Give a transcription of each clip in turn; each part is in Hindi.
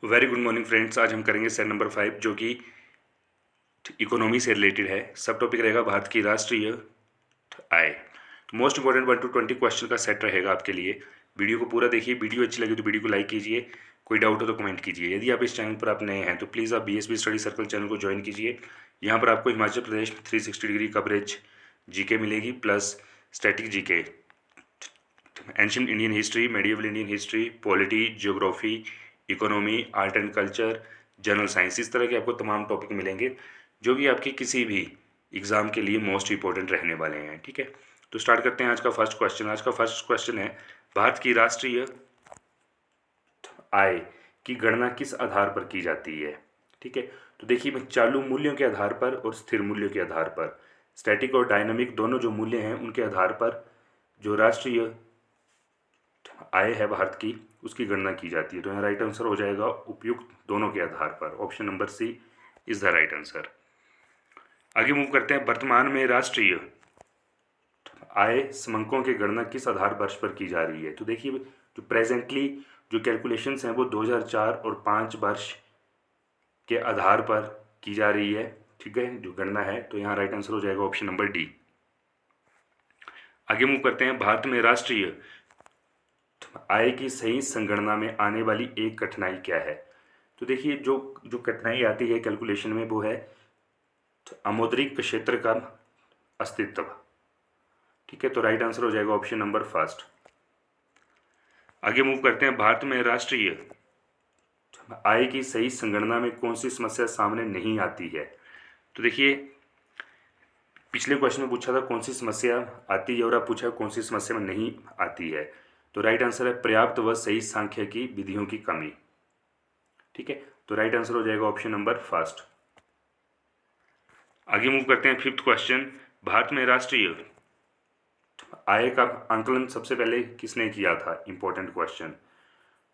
Very good morning friends. आज हम करेंगे सेट नंबर 5 जो कि इकोनॉमी से रिलेटेड है। सब टॉपिक रहेगा भारत की राष्ट्रीय आय। मोस्ट इंपॉर्टेंट 1 to 20 क्वेश्चन का सेट रहेगा आपके लिए। वीडियो को पूरा देखिए। वीडियो अच्छी लगी तो वीडियो को लाइक कीजिए। कोई डाउट हो तो कमेंट कीजिए। यदि आप इस चैनल पर आप नए हैं तो प्लीज़ आप BSB स्टडी सर्कल चैनल को ज्वाइन कीजिए। यहाँ पर आपको हिमाचल प्रदेश में 360 डिग्री कवरेज जीके मिलेगी, plus static GK, ancient Indian history, medieval Indian history, polity, geography, economy, art and culture, general science, इस तरह के आपको तमाम टॉपिक मिलेंगे जो कि आपके किसी भी एग्ज़ाम के लिए मोस्ट इंपॉर्टेंट रहने वाले हैं। ठीक है, तो स्टार्ट करते हैं आज का फर्स्ट क्वेश्चन। आज का फर्स्ट क्वेश्चन है, भारत की राष्ट्रीय आय की गणना किस आधार पर की जाती है। ठीक है, तो देखिए मैं चालू मूल्यों के आधार पर और स्थिर मूल्यों के आधार पर, स्टैटिक और डायनामिक दोनों जो मूल्य हैं उनके आधार पर जो राष्ट्रीय आय है भारत की उसकी गणना की जाती है। तो यहाँ राइट आंसर हो जाएगा उपयुक्त दोनों के आधार पर। Option number C is the right answer. आगे मूव करते हैं। वर्तमान में राष्ट्रीय आय समंकों की गणना किस आधार वर्ष पर की जा रही है। तो देखिए जो प्रेजेंटली जो कैलकुलेशंस हैं वो 2004 और 5 वर्ष के आधार पर की जा रही है। ठीक है, जो गणना है, तो यहाँ राइट आंसर हो जाएगा ऑप्शन नंबर डी। आगे मूव करते हैं। भारत में राष्ट्रीय आय की सही संगणना में आने वाली एक कठिनाई क्या है। तो देखिए जो जो कठिनाई आती है कैलकुलेशन में वो है अमौद्रिक क्षेत्र का अस्तित्व। ठीक है, तो राइट आंसर हो जाएगा ऑप्शन नंबर फर्स्ट। आगे मूव करते हैं। भारत में राष्ट्रीय आय की सही संगणना में कौन सी समस्या सामने नहीं आती है। तो देखिए पिछले क्वेश्चन में पूछा था कौन सी समस्या आती है और अब पूछा है कौन सी समस्या में नहीं आती है। तो राइट आंसर है पर्याप्त व सही सांख्यिकी विधियों की कमी। ठीक है, तो राइट आंसर हो जाएगा ऑप्शन नंबर फर्स्ट। आगे मूव करते हैं। फिफ्थ क्वेश्चन, भारत में राष्ट्रीय आय का आंकलन सबसे पहले किसने किया था। Important question.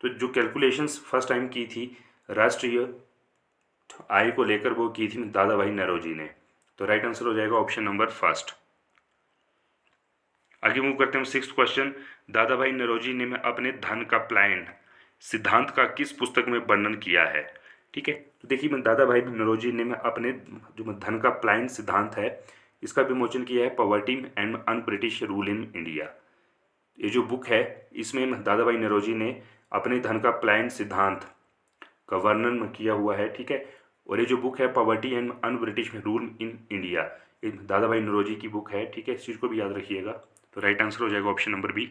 तो जो कैलकुलेशंस फर्स्ट टाइम की थी राष्ट्रीय आय को लेकर वो की थी दादा भाई नौरोजी ने। तो राइट आंसर हो जाएगा ऑप्शन नंबर फर्स्ट। आगे मूव करते हैं। सिक्स्थ क्वेश्चन, दादा भाई नौरोजी ने अपने धन का प्लान सिद्धांत का किस पुस्तक में वर्णन किया है। ठीक है, तो देखिए मैं दादा भाई नौरोजी ने अपने जो धन का प्लान सिद्धांत है इसका विमोचन किया है poverty and un British rule in India. ये जो बुक है इसमें दादा भाई नौरोजी ने अपने धन का प्लान सिद्धांत का वर्णन किया हुआ है। ठीक है, और ये जो बुक है poverty and un British rule in India, ये दादा भाई नौरोजी की बुक है। ठीक है, इस चीज़ को भी याद रखिएगा। तो राइट आंसर हो जाएगा ऑप्शन नंबर बी।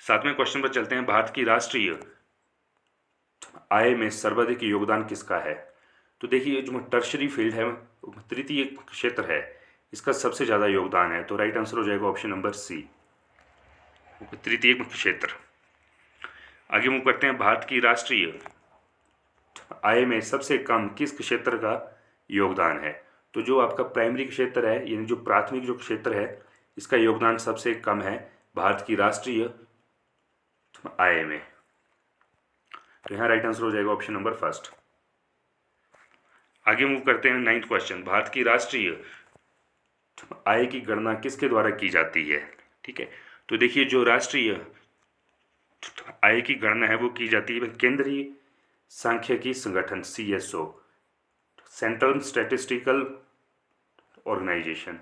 सातवें क्वेश्चन पर चलते हैं। भारत की राष्ट्रीय आय में सर्वाधिक योगदान किसका है। तो देखिए जो टर्शरी फील्ड है, तृतीय क्षेत्र है, इसका सबसे ज़्यादा योगदान है। तो राइट आंसर हो जाएगा ऑप्शन नंबर सी, तृतीय क्षेत्र। आगे मूव करते हैं। भारत की राष्ट्रीय आय में सबसे कम किस क्षेत्र का योगदान है। तो जो आपका प्राइमरी क्षेत्र है यानी जो प्राथमिक जो क्षेत्र है इसका योगदान सबसे कम है भारत की राष्ट्रीय आय में। तो यहाँ राइट आंसर हो जाएगा ऑप्शन नंबर फर्स्ट। आगे मूव करते हैं। नाइन्थ क्वेश्चन, भारत की राष्ट्रीय आय की गणना किसके द्वारा की जाती है। ठीक है, तो देखिए जो राष्ट्रीय आय की गणना है वो की जाती है केंद्रीय सांख्यिकी संगठन CSO, सेंट्रल स्टैटिस्टिकल ऑर्गेनाइजेशन।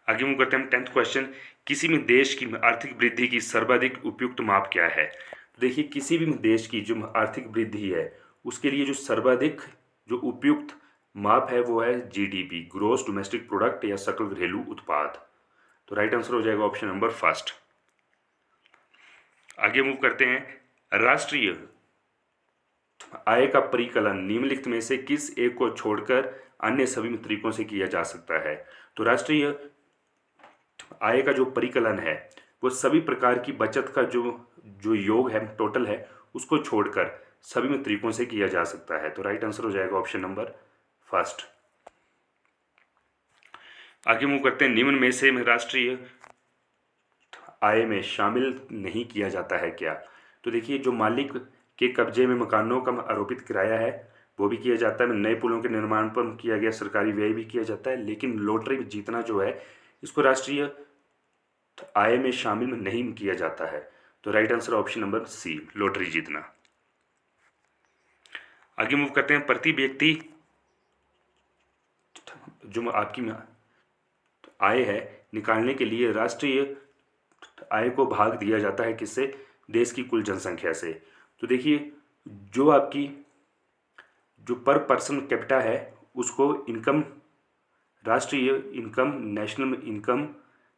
आगे मूव करते हैं। 10th क्वेश्चन, किसी भी देश की आर्थिक वृद्धि की सर्वाधिक उपयुक्त माप क्या है। तो देखिए किसी भी देश की जो आर्थिक वृद्धि है उसके लिए जो सर्वाधिक जो उपयुक्त माप है वो है GDP, ग्रोस डोमेस्टिक प्रोडक्ट या सकल घरेलू उत्पाद। तो राइट आंसर हो जाएगा ऑप्शन नंबर फर्स्ट। आगे मूव करते हैं। राष्ट्रीय आय का परिकलन निम्नलिखित में से किस एक को छोड़कर अन्य सभी तरीकों से किया जा सकता है। तो राष्ट्रीय आय का जो परिकलन है वो सभी प्रकार की बचत का जो योग है टोटल है उसको छोड़कर सभी तरीकों से किया जा सकता है। तो राइट आंसर हो जाएगा ऑप्शन नंबर फर्स्ट। आगे मूव करते हैं। निम्न में से राष्ट्रीय आय में शामिल नहीं किया जाता है क्या। तो देखिए जो मालिक के कब्जे में मकानों का आरोपित किराया है वो भी किया जाता है, नए पुलों के निर्माण पर किया गया सरकारी व्यय भी किया जाता है, लेकिन लॉटरी जीतना जो है इसको राष्ट्रीय आय में शामिल नहीं किया जाता है। तो right answer option number C, lottery जीतना। आगे मूव करते हैं। प्रति व्यक्ति जो आपकी आय है निकालने के लिए राष्ट्रीय आय को भाग दिया जाता है किससे? देश की कुल जनसंख्या से। तो देखिए जो आपकी जो पर पर्सन कैपिटा है उसको इनकम, राष्ट्रीय income, national income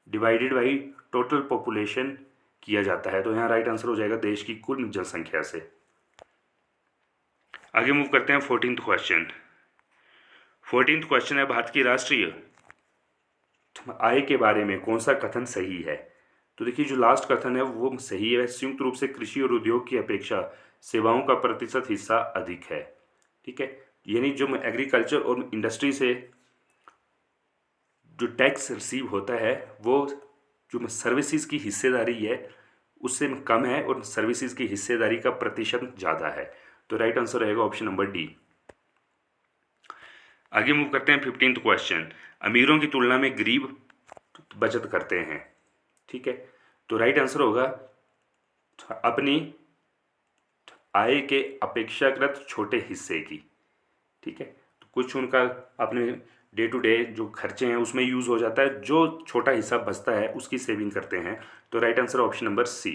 divided by total population किया जाता है। तो यहाँ राइट आंसर हो जाएगा देश की कुल जनसंख्या से। आगे मूव करते हैं 14th क्वेश्चन। 14th क्वेश्चन है भारत की राष्ट्रीय आय के बारे में कौन सा कथन सही है? तो देखिए जो लास्ट कथन है वो सही है। संयुक्त रूप से कृषि और उद्योग की अपेक्षा सेवाओं का प्रतिशत हिस्सा अधिक है। ठीक है, यानी जो एग्रीकल्चर और इंडस्ट्री से जो टैक्स रिसीव होता है वो जो सर्विसेज की हिस्सेदारी है उससे कम है और सर्विसेज की हिस्सेदारी का प्रतिशत ज़्यादा है। तो राइट आंसर रहेगा ऑप्शन नंबर डी। आगे मूव करते हैं 15th क्वेश्चन। अमीरों की तुलना में गरीब बचत करते हैं। ठीक है, तो राइट आंसर होगा अपनी आय के अपेक्षाकृत छोटे हिस्से की। ठीक है, तो कुछ उनका अपने डे टू डे जो खर्चे हैं उसमें यूज़ हो जाता है, जो छोटा हिस्सा बचता है उसकी सेविंग करते हैं। तो right answer option number C.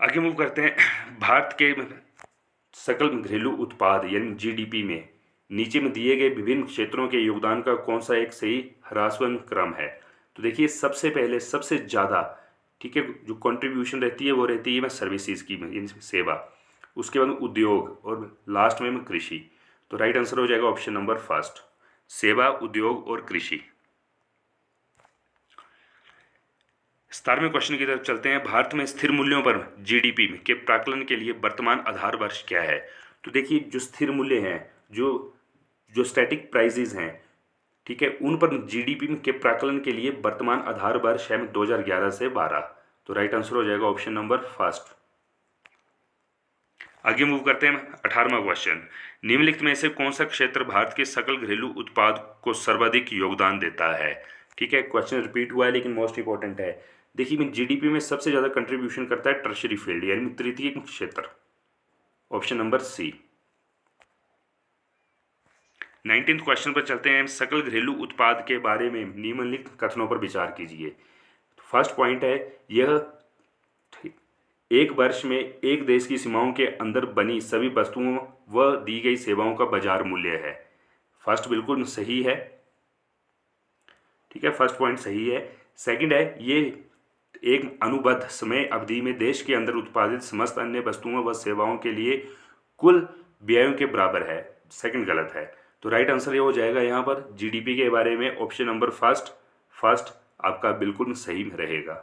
आगे मूव करते हैं। भारत के सकल घरेलू उत्पाद यानी जीडीपी में नीचे में दिए गए विभिन्न क्षेत्रों के योगदान का कौन सा एक सही ह्रासमान क्रम है? तो देखिए सबसे पहले सबसे ज़्यादा, ठीक है, जो कंट्रीब्यूशन रहती है वो रहती है सर्विसेज की, यानी सेवा, उसके बाद उद्योग और लास्ट में कृषि। तो राइट आंसर हो जाएगा ऑप्शन नंबर फर्स्ट, सेवा, उद्योग और कृषि। 17वें क्वेश्चन की तरफ चलते हैं। भारत में स्थिर मूल्यों पर जीडीपी के प्राकलन के लिए वर्तमान आधार वर्ष क्या है? तो देखिए जो स्थिर मूल्य हैं, जो स्टैटिक प्राइजेज हैं, ठीक है, उन पर जीडीपी के प्राकलन के लिए वर्तमान आधार वर्ष है 2011 से 12। तो राइट आंसर हो जाएगा ऑप्शन नंबर फर्स्ट। आगे मूव करते हैं 18वां क्वेश्चन। निम्नलिखित में से कौन सा क्षेत्र भारत के सकल घरेलू उत्पाद को सर्वाधिक योगदान देता है? ठीक है, क्वेश्चन रिपीट हुआ है लेकिन मोस्ट इंपॉर्टेंट है। देखिए जीडीपी में सबसे ज़्यादा कंट्रीब्यूशन करता है टर्शरी फील्ड यानी तृतीयक क्षेत्र, ऑप्शन नंबर सी। 19th क्वेश्चन पर चलते हैं। सकल घरेलू उत्पाद के बारे में निम्नलिखित कथनों पर विचार कीजिए। फर्स्ट पॉइंट है, यह एक वर्ष में एक देश की सीमाओं के अंदर बनी सभी वस्तुओं व दी गई सेवाओं का बाजार मूल्य है। फर्स्ट बिल्कुल सही है। ठीक है, फर्स्ट पॉइंट सही है। सेकंड है, ये एक अनुबद्ध समय अवधि में देश के अंदर उत्पादित समस्त अन्य वस्तुओं व सेवाओं के लिए कुल व्ययों के बराबर है। सेकंड गलत है। तो राइट आंसर ये हो जाएगा यहाँ पर जीडीपी के बारे में ऑप्शन नंबर फर्स्ट आपका बिल्कुल सही रहेगा।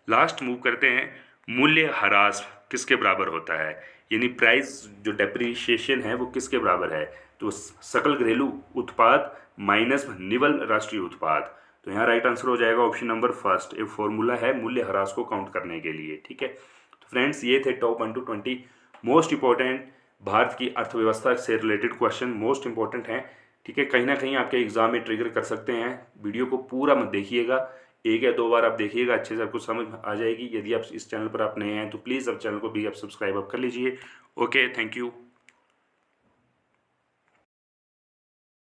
लास्ट मूव करते हैं। मूल्य ह्रास किसके बराबर होता है, यानी प्राइस जो डेप्रिसिएशन है वो किसके बराबर है? तो सकल घरेलू उत्पाद माइनस निवल राष्ट्रीय उत्पाद। तो यहाँ राइट आंसर हो जाएगा ऑप्शन नंबर फर्स्ट। एक फॉर्मूला है मूल्य ह्रास को काउंट करने के लिए। ठीक है, तो फ्रेंड्स ये थे top 1 to 20 most important Bharat की अर्थव्यवस्था से रिलेटेड क्वेश्चन, मोस्ट इंपॉर्टेंट हैं। ठीक है, कहीं ना कहीं आपके एग्जाम में ट्रिगर कर सकते हैं। वीडियो को पूरा मत देखिएगा, एक या दो बार आप देखिएगा, अच्छे से आपको समझ आ जाएगी। यदि आप इस चैनल पर आप नए हैं तो प्लीज़ अब चैनल को भी आप सब्सक्राइब कर लीजिए। Okay, thank you.